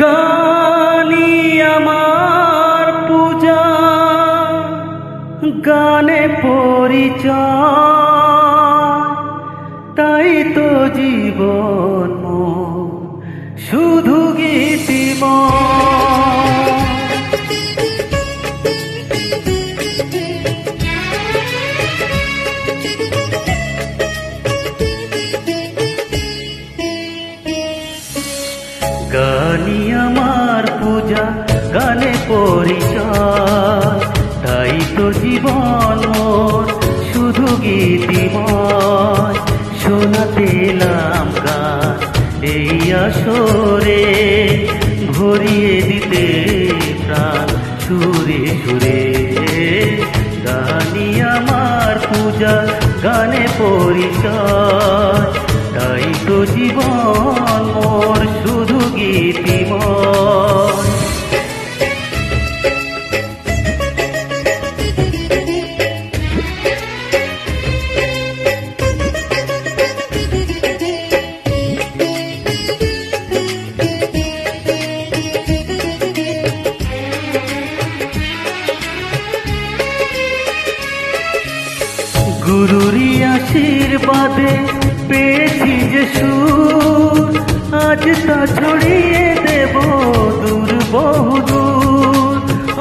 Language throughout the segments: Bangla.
গানি আমার পূজা, গানে পরিচয়, তাই তো জীবন শুধু গীতিময়। গানি আমার পূজা, গানে পরিচয়, তাই তো জীবন শুধু গীতিময়। শোনাতে এলাম গান এই আসরে, ভরিয়ে দিতে প্রাণ সুরে সুরে। গানি আমার পূজা, গানে পরিচয়, তাই তো জীবন মোর শুধু গীতিময়। গুরুরি আশীর্বাদে পেয়েছি যে সুর, আজ তা ছড়িয়ে দেব দূর বহুদূর।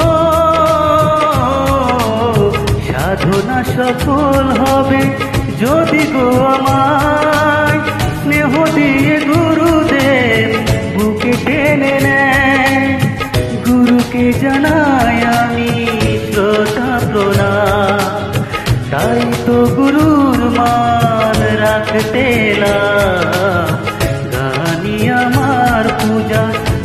ও সাধনা সফল হবে যদি গো আমায় স্নেহ দিয়ে গুরুদেব বুকে টেনে নেয়। গুরুকে জানাই আমি শ্রদ্ধা প্রণাম, তাই তো গুরুর মান রাখতে এলাম। গানি আমার পূজা,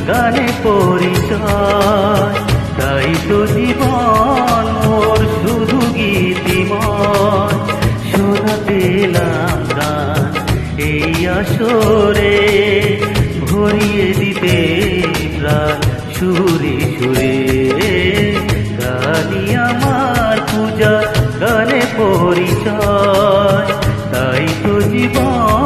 গানে পরিচয়, তাই তো জীবন মোর শুধু গীতিময়। শোনাতে এলাম গান এই আসরে, ভরিয়ে দিতে প্রাণ সুরে সুরে। গানি আমার পূজা, গানে পরিচয়, তাই তো জীবন